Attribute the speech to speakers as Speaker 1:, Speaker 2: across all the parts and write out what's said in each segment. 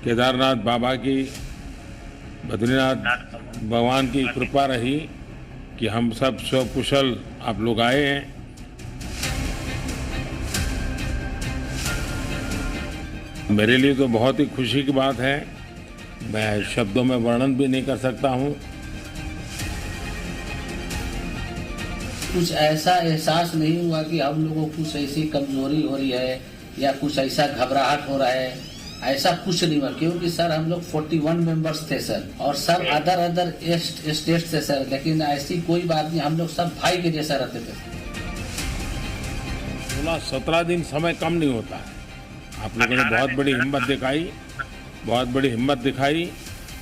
Speaker 1: केदारनाथ बाबा की, बद्रीनाथ भगवान की कृपा रही कि हम सब सकुशल आप लोग आए हैं। मेरे लिए तो बहुत ही खुशी की बात है, मैं शब्दों में वर्णन भी नहीं कर सकता हूँ।
Speaker 2: कुछ ऐसा एहसास नहीं हुआ कि हम लोगों को कुछ ऐसी कमजोरी हो रही है या कुछ ऐसा घबराहट हो रहा है, ऐसा कुछ नहीं हुआ। क्योंकि सर हम लोग 41 मेंबर्स थे सर, और सर अदर स्टेट से सर, लेकिन ऐसी कोई बात नहीं, हम लोग सब भाई के जैसा रहते थे।
Speaker 1: 16-17 दिन समय कम नहीं होता है। आप लोगों ने बहुत बड़ी हिम्मत दिखाई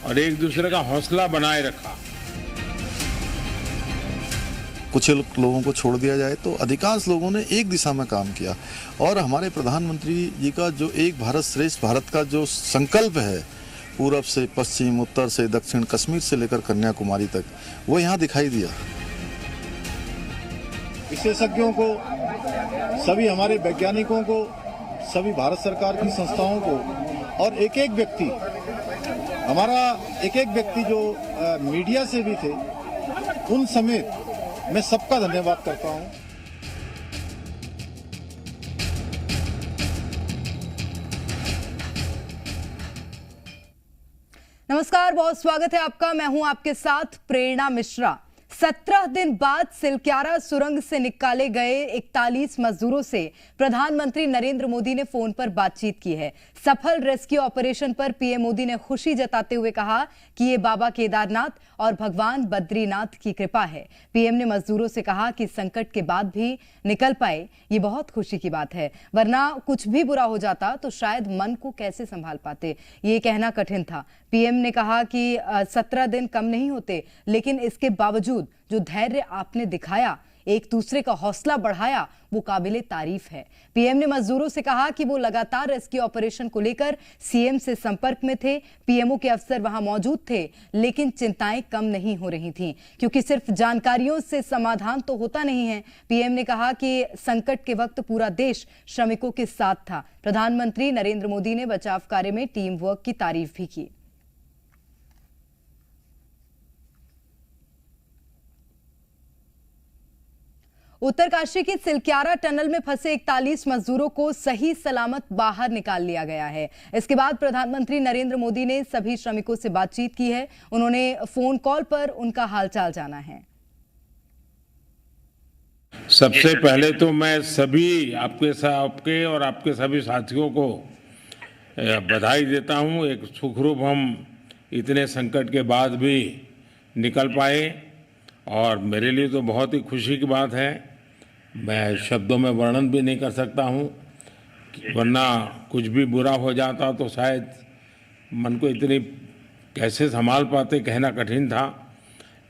Speaker 1: और एक दूसरे का हौसला बनाए रखा।
Speaker 3: कुछ लोगों को छोड़ दिया जाए तो अधिकांश लोगों ने एक दिशा में काम किया, और हमारे प्रधानमंत्री जी का जो एक भारत श्रेष्ठ भारत का जो संकल्प है, पूरब से पश्चिम, उत्तर से दक्षिण, कश्मीर से लेकर कन्याकुमारी तक, वो यहाँ दिखाई दिया।
Speaker 4: विशेषज्ञों को, सभी हमारे वैज्ञानिकों को, सभी भारत सरकार की संस्थाओं को, और एक एक व्यक्ति जो मीडिया से भी थे, उन समेत मैं सबका धन्यवाद करता हूं।
Speaker 5: नमस्कार, बहुत स्वागत है आपका। मैं हूं आपके साथ प्रेरणा मिश्रा। 17 दिन बाद सिलक्यारा सुरंग से निकाले गए 41 मजदूरों से प्रधानमंत्री नरेंद्र मोदी ने फोन पर बातचीत की है। सफल रेस्क्यू ऑपरेशन पर पीएम मोदी ने खुशी जताते हुए कहा कि ये बाबा केदारनाथ और भगवान बद्रीनाथ की कृपा है। पीएम ने मजदूरों से कहा कि संकट के बाद भी निकल पाए, ये बहुत खुशी की बात है, वरना कुछ भी बुरा हो जाता तो शायद मन को कैसे संभाल पाते, ये कहना कठिन था। पीएम ने कहा कि 17 दिन कम नहीं होते, लेकिन इसके बावजूद जो धैर्य आपने दिखाया, एक दूसरे का हौसला बढ़ाया, वो काबिले तारीफ है। पीएम ने मजदूरों से कहा कि वो लगातार रेस्क्यू ऑपरेशन को लेकर सीएम से संपर्क में थे। पीएमओ के अफसर वहां मौजूद थे, लेकिन चिंताएं कम नहीं हो रही थीं, क्योंकि सिर्फ जानकारियों से समाधान तो होता नहीं है। पीएम ने कहा कि संकट के वक्त पूरा देश श्रमिकों के साथ था। प्रधानमंत्री नरेंद्र मोदी ने बचाव कार्य में टीम वर्क की तारीफ भी की। उत्तरकाशी की सिलक्यारा टनल में फंसे 41 मजदूरों को सही सलामत बाहर निकाल लिया गया है। इसके बाद प्रधानमंत्री नरेंद्र मोदी ने सभी श्रमिकों से बातचीत की है। उन्होंने फोन कॉल पर उनका हालचाल जाना है।
Speaker 1: सबसे पहले तो मैं सभी आपके और आपके सभी साथियों को बधाई देता हूं। एक सुखरूप हम इतने संकट के बाद भी निकल पाए, और मेरे लिए तो बहुत ही खुशी की बात है, मैं शब्दों में वर्णन भी नहीं कर सकता हूँ, वरना कुछ भी बुरा हो जाता तो शायद मन को इतनी कैसे संभाल पाते, कहना कठिन था।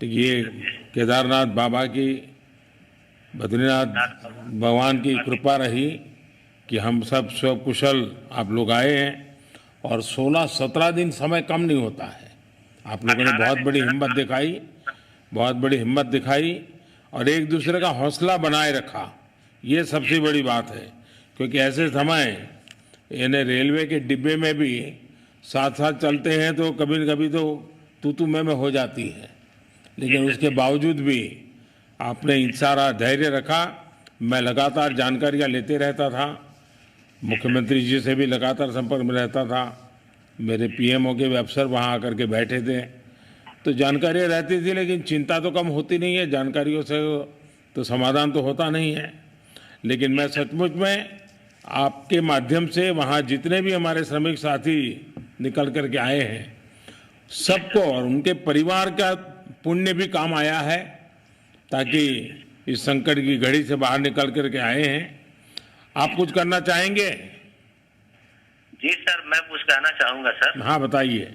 Speaker 1: तो ये केदारनाथ बाबा की, बद्रीनाथ भगवान की कृपा रही कि हम सब सकुशल आप लोग आए हैं, और 16-17 दिन समय कम नहीं होता है। आप लोगों ने बहुत बड़ी हिम्मत दिखाई और एक दूसरे का हौसला बनाए रखा, ये सबसे बड़ी बात है। क्योंकि ऐसे समय यानी रेलवे के डिब्बे में भी साथ साथ चलते हैं तो कभी न कभी तो तू मैं हो जाती है, लेकिन उसके बावजूद भी आपने सारा धैर्य रखा। मैं लगातार जानकारियाँ लेते रहता था, मुख्यमंत्री जी से भी लगातार संपर्क में रहता था, मेरे पीएमओ के अफसर वहाँ आकर के बैठे थे, तो जानकारियाँ रहती थी, लेकिन चिंता तो कम होती नहीं है। जानकारियों से तो समाधान तो होता नहीं है। लेकिन मैं सचमुच में आपके माध्यम से वहाँ जितने भी हमारे श्रमिक साथी निकल कर के आए हैं, सबको और उनके परिवार का पुण्य भी काम आया है, ताकि इस संकट की घड़ी से बाहर निकल कर के आए हैं। आप कुछ करना चाहेंगे?
Speaker 6: जी सर, मैं कुछ कहना चाहूँगा सर।
Speaker 1: हाँ बताइए।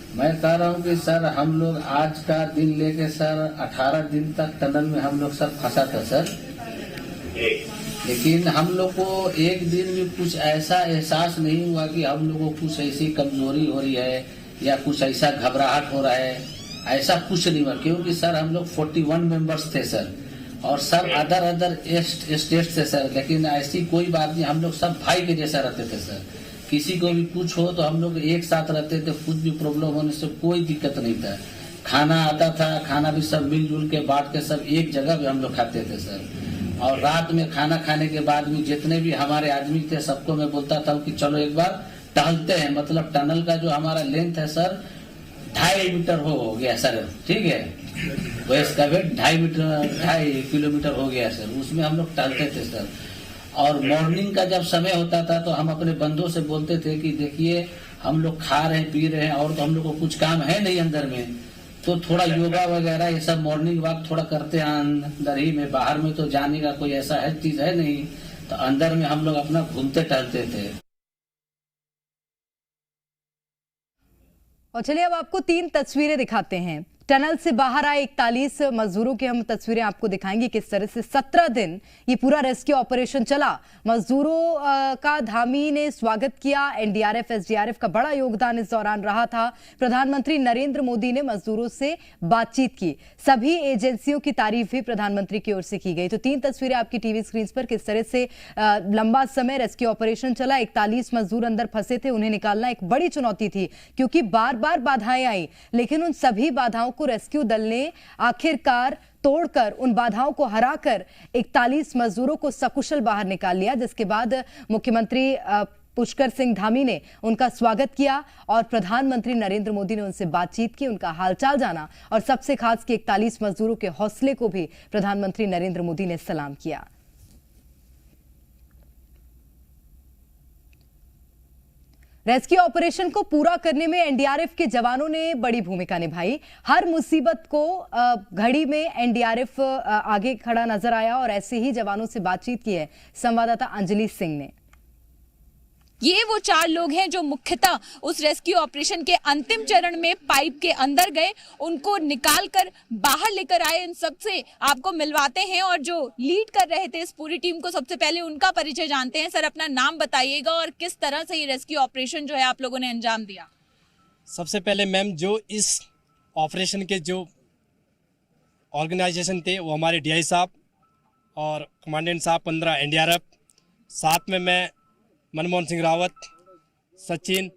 Speaker 2: मैं कह रहा हूँ कि सर हम लोग आज का दिन लेके सर 18 दिन तक टनल में हम लोग सब फंसा था सर, लेकिन हम लोग को एक दिन भी कुछ ऐसा एहसास नहीं हुआ कि हम लोगों को कुछ ऐसी कमजोरी हो रही है या कुछ ऐसा घबराहट हो रहा है, ऐसा कुछ नहीं हुआ। क्योंकि सर हम लोग 41 मेंबर्स थे सर, और सब अदर स्टेट से सर, लेकिन ऐसी कोई बात नहीं, हम लोग सब भाई के जैसा रहते थे सर। किसी को भी कुछ हो तो हम लोग एक साथ रहते थे, कुछ भी प्रॉब्लम होने से कोई दिक्कत नहीं था। खाना आता था, खाना भी सब मिलजुल के बांट के सब एक जगह भी हम लोग खाते थे सर। और रात में खाना खाने के बाद भी जितने भी हमारे आदमी थे सबको मैं बोलता था कि चलो एक बार टहलते हैं। मतलब टनल का जो हमारा लेंथ है सर 2.5 मीटर हो गया सर, ठीक है, वेस्ट का वेट 2.5 किलोमीटर हो गया सर। उसमें हम लोग टहलते थे सर। और मॉर्निंग का जब समय होता था तो हम अपने बंदों से बोलते थे कि देखिए हम लोग खा रहे हैं पी रहे हैं और तो हम लोग को कुछ काम है नहीं अंदर में, तो थोड़ा योगा वगैरह ये सब मॉर्निंग वॉक थोड़ा करते हैं अंदर ही में, बाहर में तो जाने का कोई ऐसा है चीज है नहीं, तो अंदर में हम लोग अपना घूमते टहलते थे।
Speaker 5: और चलिए अब आपको 3 तस्वीरें दिखाते हैं। टनल से बाहर आए 41 मजदूरों की हम तस्वीरें आपको दिखाएंगे किस तरह से 17 दिन ये पूरा रेस्क्यू ऑपरेशन चला। मजदूरों का धामी ने स्वागत किया। एनडीआरएफ एसडीआरएफ का बड़ा योगदान इस दौरान रहा था। प्रधानमंत्री नरेंद्र मोदी ने मजदूरों से बातचीत की। सभी एजेंसियों की तारीफ भी प्रधानमंत्री की ओर से की गई। तो 3 तस्वीरें आपकी टीवी स्क्रीन पर किस तरह से लंबा समय रेस्क्यू ऑपरेशन चला। 41 मजदूर अंदर फंसे थे, उन्हें निकालना एक बड़ी चुनौती थी क्योंकि बार बार बाधाएं आई, लेकिन उन सभी बाधाओं को रेस्क्यू दल ने आखिरकार तोड़कर, उन बाधाओं को हराकर 41 मजदूरों को सकुशल बाहर निकाल लिया। जिसके बाद मुख्यमंत्री पुष्कर सिंह धामी ने उनका स्वागत किया और प्रधानमंत्री नरेंद्र मोदी ने उनसे बातचीत की, उनका हालचाल जाना और सबसे खास कि 41 मजदूरों के हौसले को भी प्रधानमंत्री नरेंद्र मोदी ने सलाम किया। रेस्क्यू ऑपरेशन को पूरा करने में एनडीआरएफ के जवानों ने बड़ी भूमिका निभाई। हर मुसीबत को घड़ी में एनडीआरएफ आगे खड़ा नजर आया और ऐसे ही जवानों से बातचीत की है संवाददाता अंजलि सिंह ने।
Speaker 7: ये वो 4 लोग हैं जो मुख्यतः उस रेस्क्यू ऑपरेशन के अंतिम चरण में पाइप के अंदर गए, उनको निकाल कर बाहर लेकर आए। इन सबसे आपको मिलवाते हैं और जो लीड कर रहे थे इस पूरी टीम को, सबसे पहले उनका परिचय जानते हैं। सर, अपना नाम बताइएगा और किस तरह से ये रेस्क्यू ऑपरेशन जो है आप लोगों ने अंजाम दिया।
Speaker 8: सबसे पहले मैम, जो इस ऑपरेशन के जो ऑर्गेनाइजेशन थे वो हमारे डीआई साहब और कमांडेंट साहब 15 एनडीआरएफ, साथ में मैं मनमोहन सिंह रावत, सचिन,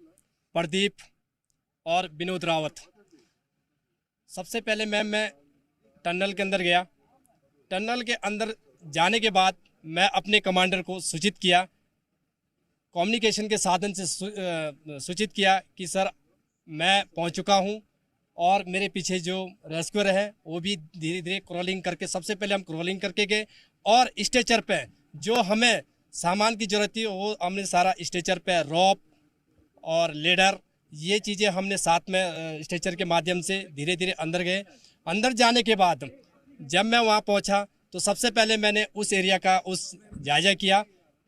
Speaker 8: प्रदीप और विनोद रावत। सबसे पहले मैम मैं टनल के अंदर गया। टनल के अंदर जाने के बाद मैं अपने कमांडर को सूचित किया, कम्युनिकेशन के साधन से सूचित किया कि सर मैं पहुंच चुका हूं और मेरे पीछे जो रेस्क्यूअर है वो भी धीरे धीरे क्रॉलिंग करके, सबसे पहले हम क्रॉलिंग करके गए और स्ट्रेचर पे जो हमें सामान की जरूरत थी वो हमने सारा स्ट्रेचर पे, रॉप और लेडर, ये चीज़ें हमने साथ में स्ट्रेचर के माध्यम से धीरे धीरे अंदर गए। अंदर जाने के बाद जब मैं वहाँ पहुँचा तो सबसे पहले मैंने उस एरिया का जायजा किया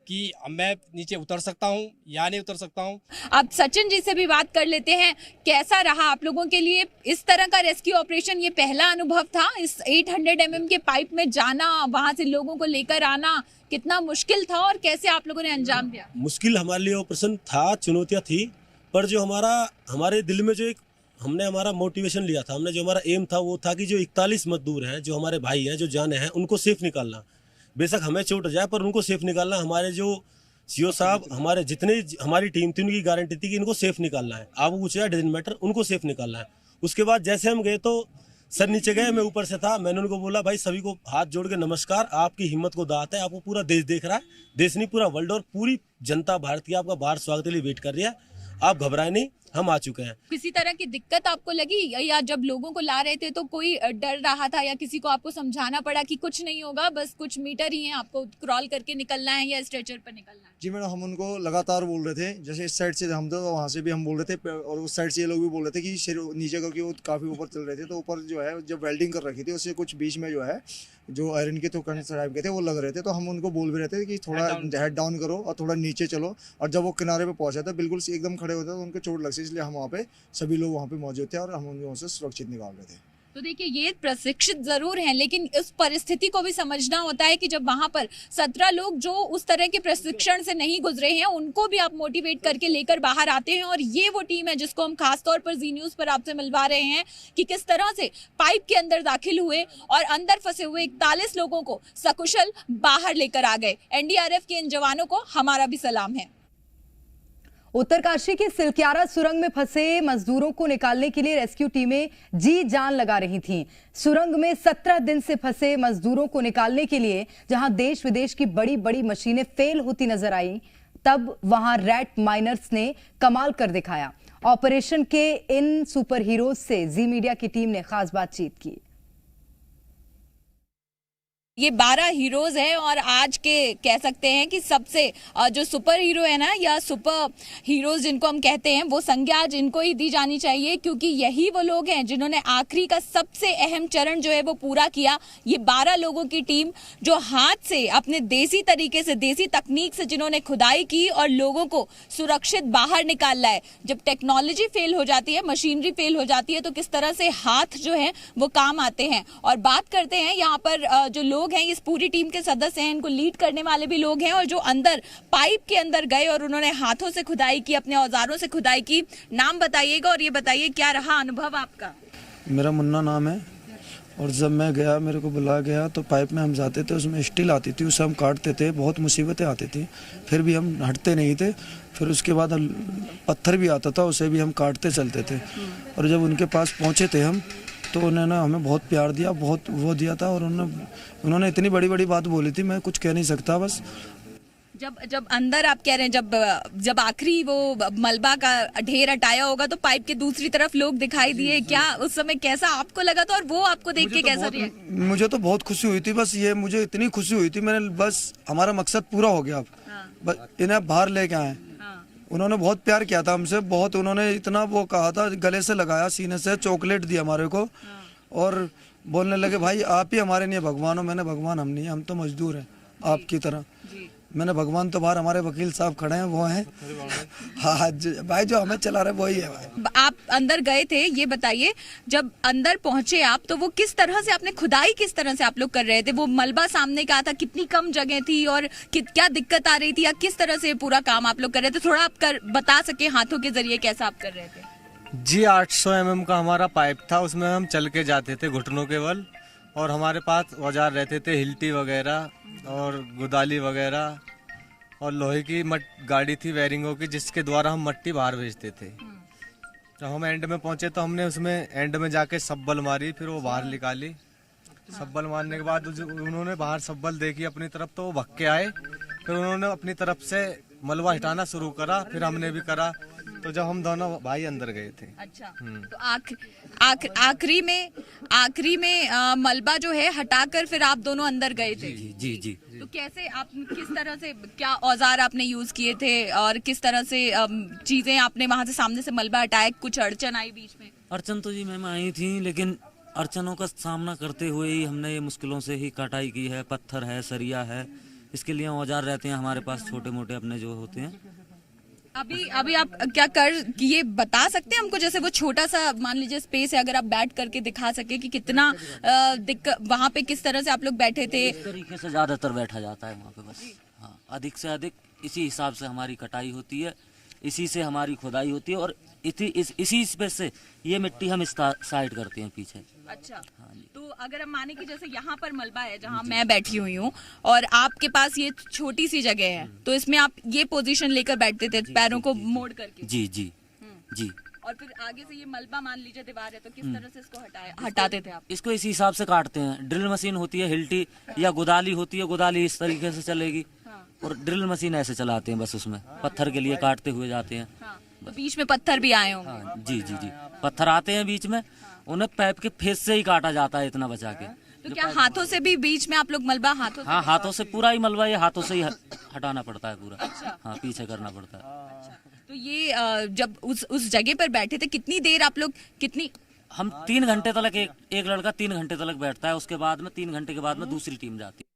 Speaker 8: कि मैं नीचे उतर सकता हूँ या नहीं उतर सकता हूँ।
Speaker 7: अब सचिन जी से भी बात कर लेते हैं, कैसा रहा आप लोगों के लिए इस तरह का रेस्क्यू ऑपरेशन? ये पहला अनुभव था इस 800 mm के पाइप में जाना, वहां से लोगों को लेकर आना, कितना मुश्किल था और कैसे आप लोगों ने अंजाम दिया?
Speaker 9: मुश्किल हमारे लिए ऑपरेशन था, चुनौतियाँ थी, पर जो हमारे दिल में जो हमने हमारा मोटिवेशन लिया था, हमने जो हमारा एम था वो था कि जो 41 मजदूर हैं, जो हमारे भाई हैं, जो जाने हैं, उनको सेफ निकालना। बेशक हमें चोट जाए पर उनको सेफ निकालना। हमारे जो सीओ साहब, हमारे जितने हमारी टीम थी उनकी गारंटी थी कि इनको सेफ निकालना है। आप पूछा डजंट मैटर, उनको सेफ निकालना है। उसके बाद जैसे हम गए तो सर नीचे गए, मैं ऊपर से था, मैंने उनको बोला भाई सभी को हाथ जोड़ के नमस्कार, आपकी हिम्मत को दात है, आपको पूरा देश देख रहा है, देश नहीं पूरा वर्ल्ड और पूरी जनता भारत की आपका बाहर स्वागत के लिए वेट कर रही है, आप घबराए नहीं, हम आ चुके हैं।
Speaker 7: किसी तरह की दिक्कत आपको लगी या जब लोगों को ला रहे थे तो कोई डर रहा था या किसी को आपको समझाना पड़ा कि कुछ नहीं होगा, बस कुछ मीटर ही हैं, आपको क्रॉल करके निकलना है या स्ट्रेचर पर निकलना है?
Speaker 10: जी मैडम, हम उनको लगातार बोल रहे थे, जैसे इस साइड से हम तो वहाँ से भी हम बोल रहे थे और उस साइड से ये लोग भी बोल रहे थे कि सिर नीचे करके वो काफ़ी ऊपर चल रहे थे, तो ऊपर जो है जब वेल्डिंग कर रखी थी उससे कुछ बीच में जो है जो आयरन के तो टाइप के थे वो लग रहे थे, तो हम उनको बोल भी रहे थे कि थोड़ा हेड डाउन करो और थोड़ा नीचे चलो। और जब वो किनारे पे पहुंचा था बिल्कुल एकदम खड़े होते तो उनको चोट लग सी, इसलिए हम वहाँ पे सभी लोग वहाँ पे मौजूद थे और हम उनको से सुरक्षित निकाल रहे थे।
Speaker 7: तो देखिए, ये प्रशिक्षित जरूर हैं, लेकिन इस परिस्थिति को भी समझना होता है कि जब वहां पर 17 लोग जो उस तरह के प्रशिक्षण से नहीं गुजरे हैं उनको भी आप मोटिवेट करके लेकर बाहर आते हैं। और ये वो टीम है जिसको हम खासतौर पर जी न्यूज पर आपसे मिलवा रहे हैं कि किस तरह से पाइप के अंदर दाखिल हुए और अंदर फंसे हुए 41 लोगों को सकुशल बाहर लेकर आ गए। एनडीआरएफ के इन जवानों को हमारा भी सलाम है।
Speaker 5: उत्तरकाशी की सिलक्यारा सुरंग में फंसे मजदूरों को निकालने के लिए रेस्क्यू टीमें जी जान लगा रही थीं। सुरंग में 17 दिन से फंसे मजदूरों को निकालने के लिए जहां देश विदेश की बड़ी बड़ी मशीनें फेल होती नजर आई, तब वहां रैट माइनर्स ने कमाल कर दिखाया। ऑपरेशन के इन सुपर हीरोज से जी मीडिया की टीम ने खास बातचीत की।
Speaker 7: ये 12 हीरोज हैं और आज के कह सकते हैं कि सबसे जो सुपर हीरो है ना, या सुपर हीरोज जिनको हम कहते हैं, वो संज्ञा आज इनको ही दी जानी चाहिए, क्योंकि यही वो लोग हैं जिन्होंने आखिरी का सबसे अहम चरण जो है वो पूरा किया। ये 12 लोगों की टीम जो हाथ से अपने देसी तरीके से, देसी तकनीक से जिन्होंने खुदाई की और लोगों को सुरक्षित बाहर निकाला है। जब टेक्नोलॉजी फेल हो जाती है, मशीनरी फेल हो जाती है, तो किस तरह से हाथ जो है वो काम आते हैं। और बात करते हैं यहाँ पर जो लोग हैं, इस पूरी टीम के सदस्य हैं, इनको लीड करने वाले भी लोग हैं, और जो अंदर पाइप के अंदर गए और उन्होंने हाथों से खुदाई की, अपने औजारों से खुदाई की। नाम बताइएगा और ये बताइए क्या रहा अनुभव आपका।
Speaker 11: मेरा मुन्ना नाम है, और जब मैं गया, मेरे को बुलाया गया, तो पाइप में हम जाते थे, उसमें स्टील आती थी, उसे हम काटते थे, बहुत मुसीबतें आती थी, फिर भी हम हटते नहीं थे। फिर उसके बाद पत्थर भी आता था, उसे भी हम काटते चलते थे। और जब उनके पास पहुँचे थे हम, तो उन्होंने हमें बहुत प्यार दिया, बहुत वो दिया था, और उन्होंने इतनी बड़ी बड़ी बात बोली थी, मैं कुछ कह नहीं सकता। बस
Speaker 7: जब अंदर आप कह रहे हैं, जब आखिरी वो मलबा का ढेर हटाया होगा, तो पाइप के दूसरी तरफ लोग दिखाई दिए, क्या उस समय कैसा आपको लगा था, और वो आपको देख के कैसा रहा?
Speaker 11: मुझे तो बहुत खुशी हुई थी। बस ये मुझे इतनी खुशी हुई थी, मैंने बस हमारा मकसद पूरा हो गया। अब इन्हें बाहर लेके आए। उन्होंने बहुत प्यार किया था हमसे, बहुत उन्होंने इतना वो कहा था, गले से लगाया, सीने से चॉकलेट दिया हमारे को, और बोलने लगे भाई आप ही हमारे लिए भगवान हो। मैंने भगवान हम नहीं, हम तो मजदूर हैं आपकी तरह। मैंने भगवान तो बाहर हमारे वकील साहब खड़े हैं, वो हैं। हाँ भाई, जो हमें चला रहे वही है भाई।
Speaker 7: आप अंदर गए थे, ये बताइए, जब अंदर पहुंचे आप, तो वो किस तरह से आपने खुदाई, किस तरह से आप लोग कर रहे थे? वो मलबा सामने का था, कितनी कम जगह थी, और क्या दिक्कत आ रही थी, या किस तरह से पूरा काम आप लोग कर रहे थे? थोड़ा आप बता सके हाथों के जरिए कैसा आप कर रहे थे?
Speaker 12: जी 800 mm का हमारा पाइप था, उसमें हम चल के जाते थे घुटनों के बल, और हमारे पास औजार रहते थे, हिल्टी वगैरह और गुदाली वगैरह, और लोहे की गाड़ी थी वेरिंगों की, जिसके द्वारा हम मट्टी बाहर भेजते थे। जब हम एंड में पहुंचे तो हमने उसमें एंड में जाके सब्बल मारी, फिर वो बाहर निकाली। सब्बल मारने के बाद उन्होंने बाहर सब्बल देखी अपनी तरफ, तो वो भग के आए, फिर उन्होंने अपनी तरफ से मलबा हटाना शुरू करा, फिर हमने भी करा। तो जब हम दोनों भाई अंदर गए थे।
Speaker 7: अच्छा, तो आखिरी में मलबा जो है हटाकर फिर आप दोनों अंदर गए थे?
Speaker 13: जी जी।
Speaker 7: तो कैसे आप, किस तरह से, क्या औजार आपने यूज किए थे, और किस तरह से चीजें आपने वहां से सामने से मलबा हटाया? कुछ अड़चन आई बीच में?
Speaker 13: अड़चन तो जी मैम आई थी, लेकिन अड़चनों का सामना करते हुए ही हमने ये मुश्किलों से ही कटाई की है। पत्थर है, सरिया है, इसके लिए औजार रहते हैं हमारे पास, छोटे मोटे अपने जो होते हैं।
Speaker 7: अभी आप क्या कर, ये बता सकते हैं हमको, जैसे वो छोटा सा मान लीजिए स्पेस है, अगर आप बैठ करके दिखा सके कि कितना वहाँ पे किस तरह से आप लोग बैठे थे?
Speaker 13: इस तरीके से ज्यादातर बैठा जाता है वहाँ पे, बस। हाँ, अधिक से अधिक इसी हिसाब से हमारी कटाई होती है, इसी से हमारी खुदाई होती है, और इसी स्पेस से ये मिट्टी हम इस साइड करते हैं पीछे।
Speaker 7: अच्छा, हाँ, तो अगर हम माने कि जैसे यहाँ पर मलबा है जहाँ मैं बैठी हुई हूँ, और आपके पास ये छोटी सी जगह है, तो इसमें आप ये पोजीशन लेकर बैठते थे, पैरों को मोड़ करके?
Speaker 13: जी जी जी।
Speaker 7: और फिर आगे से ये मलबा मान लीजिए दीवार है, तो किस तरह से इसको हटाते थे आप?
Speaker 13: इसको इसी हिसाब से काटते हैं। ड्रिल मशीन होती है, हिल्टी या गुदाली होती है, गुदाली इस तरीके से चलेगी, और ड्रिल मशीन ऐसे चलाते हैं, बस उसमें पत्थर के लिए काटते हुए जाते हैं।
Speaker 7: तो बीच में पत्थर भी आए होंगे?
Speaker 13: हाँ, जी जी जी, पत्थर आते हैं बीच में, उन्हें पाइप के फेस से ही काटा जाता है, इतना बचा के।
Speaker 7: तो क्या हाथों से भी बीच में आप लोग मलबा हाथों से?
Speaker 13: हाँ, हाथों से पूरा ही मलबा ये हाथों से ही हटाना पड़ता है पूरा। अच्छा। हाँ, पीछे करना पड़ता है।
Speaker 7: अच्छा, तो ये जब उस जगह पर बैठे थे, कितनी देर आप लोग,
Speaker 13: हम 3 घंटे तक, एक लड़का 3 घंटे तक बैठता है, उसके बाद में 3 घंटे के बाद में दूसरी टीम जाती है।